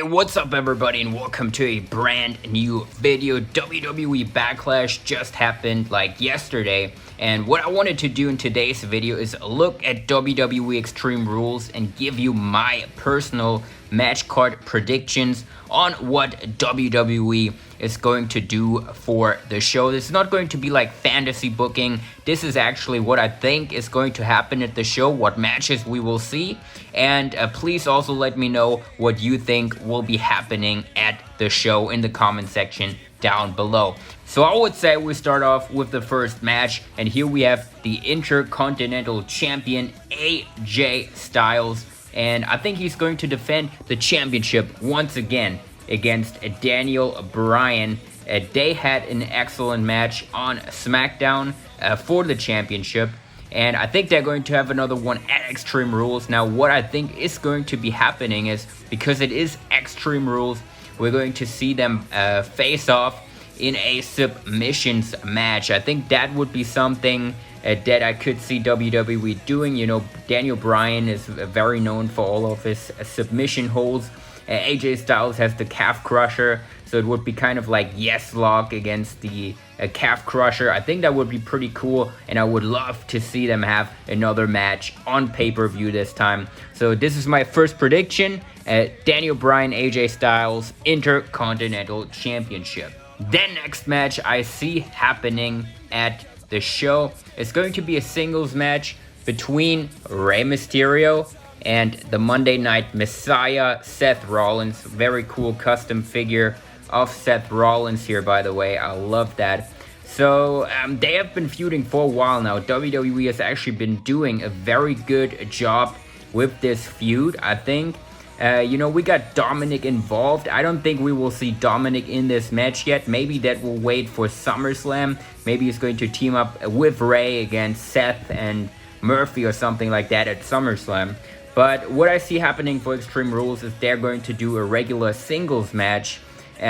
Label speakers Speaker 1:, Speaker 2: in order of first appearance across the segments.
Speaker 1: Hey, what's up everybody and welcome to a brand new video. WWE Backlash just happened like yesterday, and what I wanted to do in today's video is look at WWE Extreme Rules and give you my personal match card predictions on what WWE is going to do for the show. This is not going to be like fantasy booking. This is actually what I think is going to happen at the show, what matches we will see, and please also let me know what you think will be happening at the show in the comment section down below. So I would say we start off with the first match, and here we have the Intercontinental Champion AJ Styles, and I think he's going to defend the championship once again against Daniel Bryan. They had an excellent match on SmackDown for the championship, and I think they're going to have another one at Extreme Rules. Now, what I think is going to be happening is, because it is Extreme Rules, we're going to see them face off in a submissions match. I think that would be something that I could see WWE doing. You know, Daniel Bryan is very known for all of his submission holds. AJ Styles has the calf crusher, so it would be kind of like yes lock against the calf crusher. I think that would be pretty cool, and I would love to see them have another match on pay-per-view this time. So this is my first prediction: Daniel Bryan, AJ Styles, Intercontinental Championship. Then next match I see happening at the show is going to be a singles match between Rey Mysterio and the Monday Night Messiah, Seth Rollins. Very cool custom figure of Seth Rollins here, by the way. I love that. So they have been feuding for a while now. WWE has actually been doing a very good job with this feud, I think. You know, we got Dominic involved. I don't think we will see Dominic in this match yet. Maybe that will wait for SummerSlam. Maybe he's going to team up with Rey against Seth and Murphy or something like that at SummerSlam. But what I see happening for Extreme Rules is they're going to do a regular singles match. You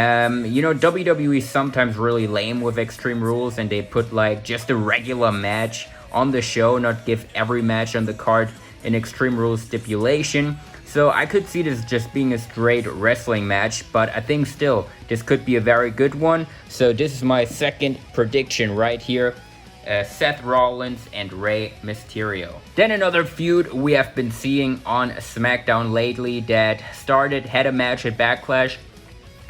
Speaker 1: know, WWE is sometimes really lame with Extreme Rules, and they put like just a regular match on the show, not give every match on the card an Extreme Rules stipulation. So I could see this just being a straight wrestling match, but I think still this could be a very good one. So this is my second prediction right here. Seth Rollins and Rey Mysterio. Then another feud we have been seeing on SmackDown lately that had a match at Backlash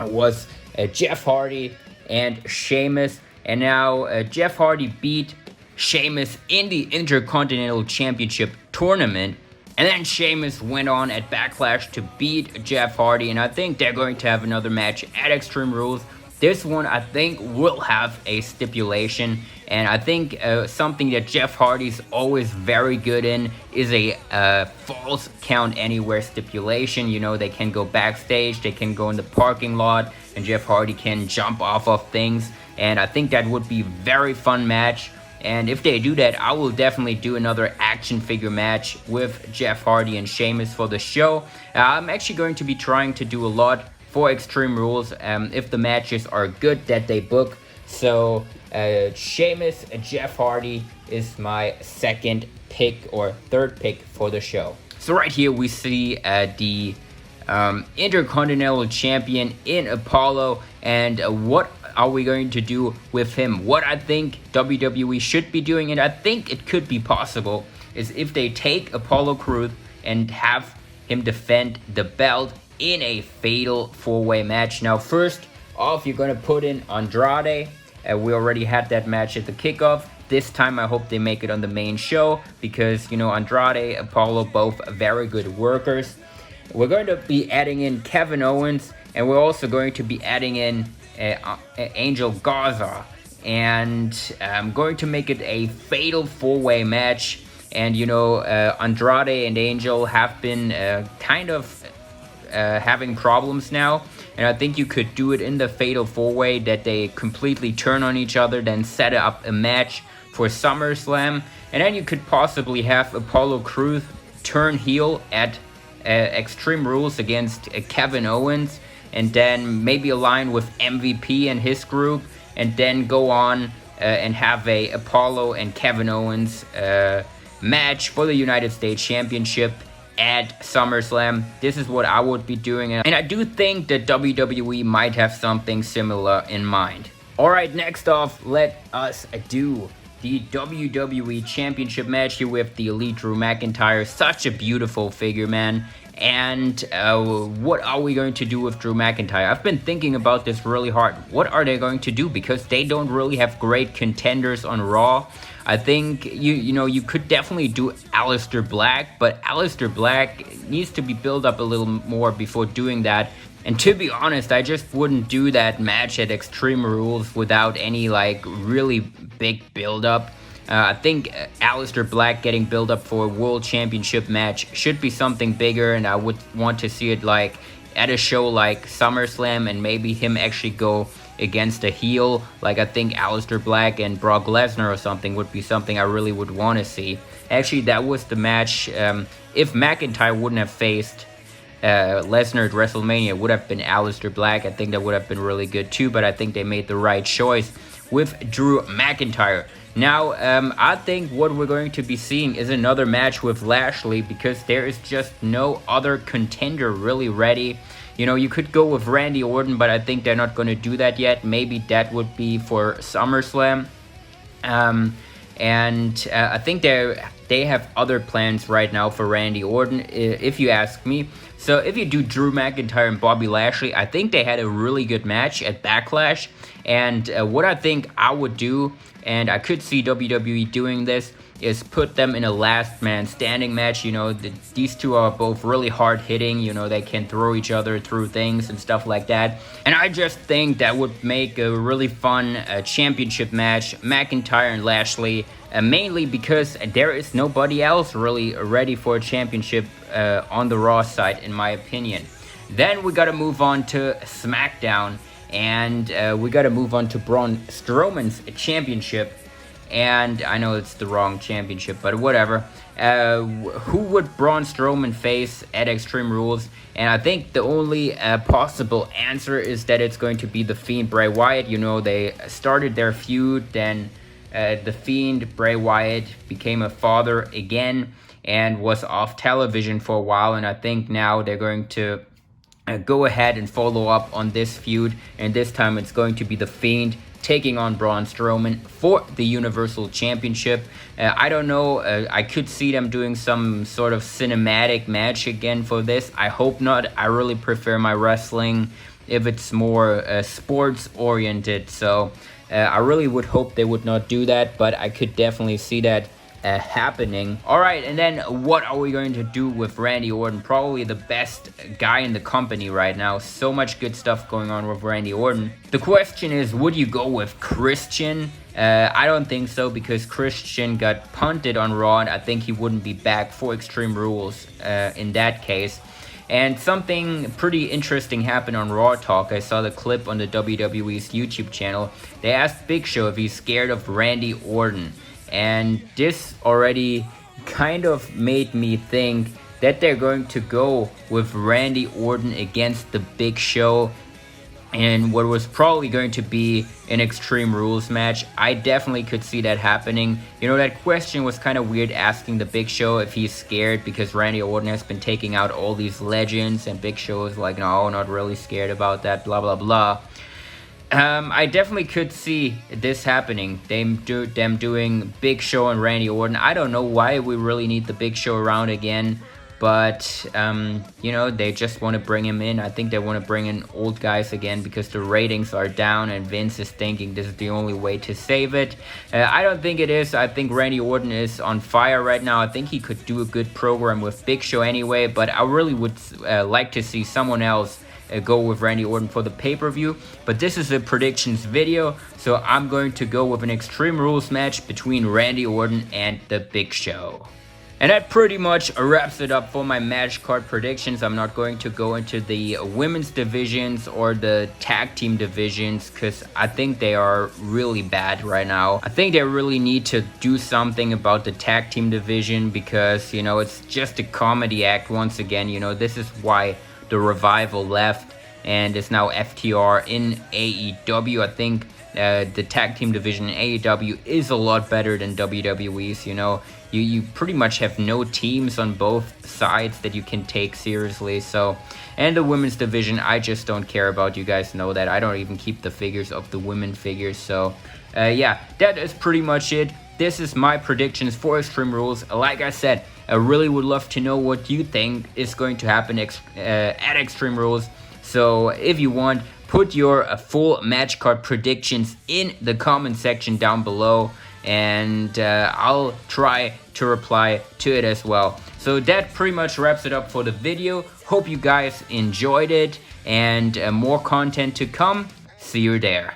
Speaker 1: was Jeff Hardy and Sheamus, and now Jeff Hardy beat Sheamus in the Intercontinental Championship tournament, and then Sheamus went on at Backlash to beat Jeff Hardy, and I think they're going to have another match at Extreme Rules. This one I think will have a stipulation, and I think something that Jeff Hardy's always very good in is a false count anywhere stipulation. You know, they can go backstage, they can go in the parking lot, and Jeff Hardy can jump off of things, and I think that would be a very fun match. And if they do that, I will definitely do another action figure match with Jeff Hardy and Sheamus for the show. I'm actually going to be trying to do a lot for Extreme Rules if the matches are good that they book. So Sheamus and Jeff Hardy is my second pick or third pick for the show. So right here we see the Intercontinental Champion in Apollo, and what are we going to do with him? What I think WWE should be doing, and I think it could be possible, is if they take Apollo Crews and have him defend the belt in a fatal four-way match. Now, first off, you're going to put in Andrade. We already had that match at the kickoff. This time, I hope they make it on the main show, because, you know, Andrade, Apollo, both very good workers. We're going to be adding in Kevin Owens, and we're also going to be adding in Angel Garza. And I'm going to make it a fatal four-way match. And, you know, Andrade and Angel have been kind of having problems now, and I think you could do it in the fatal four-way, that they completely turn on each other, then set up a match for SummerSlam, and then you could possibly have Apollo Crews turn heel at Extreme Rules against Kevin Owens, and then maybe align with MVP and his group, and then go on and have a Apollo and Kevin Owens match for the United States Championship at SummerSlam. This is what I would be doing, and I do think that WWE might have something similar in mind. Alright, next off, let us do the WWE Championship match here with the Elite Drew McIntyre. Such a beautiful figure, man. And what are we going to do with Drew McIntyre? I've been thinking about this really hard. What are they going to do? Because they don't really have great contenders on Raw. I think you could definitely do Aleister Black, but Aleister Black needs to be built up a little more before doing that. And to be honest, I just wouldn't do that match at Extreme Rules without any like really big build up. I think Aleister Black getting built up for a World Championship match should be something bigger, and I would want to see it like at a show like SummerSlam, and maybe him actually go against a heel. Like I think Aleister Black and Brock Lesnar or something would be something I really would want to see. Actually, that was the match. If McIntyre wouldn't have faced Lesnar at WrestleMania, it would have been Aleister Black. I think that would have been really good too, but I think they made the right choice with Drew McIntyre. Now, I think what we're going to be seeing is another match with Lashley, because there is just no other contender really ready. You know, you could go with Randy Orton, but I think they're not going to do that yet. Maybe that would be for SummerSlam. I think they have other plans right now for Randy Orton, if you ask me. So if you do Drew McIntyre and Bobby Lashley, I think they had a really good match at Backlash. And what I think I would do, and I could see WWE doing this, is put them in a last man standing match. You know, these two are both really hard hitting. You know, they can throw each other through things and stuff like that. And I just think that would make a really fun championship match, McIntyre and Lashley, mainly because there is nobody else really ready for a championship on the Raw side, in my opinion. Then we gotta move on to SmackDown, and we gotta move on to Braun Strowman's championship. And I know it's the wrong championship, but whatever. Who would Braun Strowman face at Extreme Rules? And I think the only possible answer is that it's going to be The Fiend Bray Wyatt. You know, they started their feud, then The Fiend Bray Wyatt became a father again and was off television for a while. And I think now they're going to go ahead and follow up on this feud. And this time it's going to be The Fiend taking on Braun Strowman for the Universal Championship. I don't know, I could see them doing some sort of cinematic match again for this. I hope not. I really prefer my wrestling if it's more sports oriented, so I really would hope they would not do that, but I could definitely see that happening. Alright, and then what are we going to do with Randy Orton? Probably the best guy in the company right now. So much good stuff going on with Randy Orton. The question is, would you go with Christian? I don't think so, because Christian got punted on Raw, and I think he wouldn't be back for Extreme Rules in that case. And something pretty interesting happened on Raw Talk. I saw the clip on the WWE's YouTube channel. They asked Big Show if he's scared of Randy Orton. And this already kind of made me think that they're going to go with Randy Orton against the Big Show in what was probably going to be an Extreme Rules match. I definitely could see that happening. You know, that question was kind of weird, asking the Big Show if he's scared, because Randy Orton has been taking out all these legends, and Big Show is like, no, not really scared about that, blah, blah, blah. I definitely could see this happening, them doing Big Show and Randy Orton. I don't know why we really need the Big Show around again, but, you know, they just want to bring him in. I think they want to bring in old guys again because the ratings are down, and Vince is thinking this is the only way to save it. I don't think it is. I think Randy Orton is on fire right now. I think he could do a good program with Big Show anyway, but I really would like to see someone else go with Randy Orton for the pay-per-view. But this is a predictions video, so I'm going to go with an Extreme Rules match between Randy Orton and the Big Show. And that pretty much wraps it up for my match card predictions. I'm not going to go into the women's divisions or the tag team divisions, because I think they are really bad right now. I think they really need to do something about the tag team division, because, you know, it's just a comedy act once again. You know, this is why the Revival left and is now FTR in AEW. I think the tag team division in AEW is a lot better than WWE's. You know, you pretty much have no teams on both sides that you can take seriously. So, and the women's division, I just don't care about. You guys know that. I don't even keep the figures of the women figures. So, yeah, that is pretty much it. This is my predictions for Extreme Rules. Like I said, I really would love to know what you think is going to happen at Extreme Rules. So if you want, put your full match card predictions in the comment section down below, and I'll try to reply to it as well. So that pretty much wraps it up for the video. Hope you guys enjoyed it, and more content to come. See you there.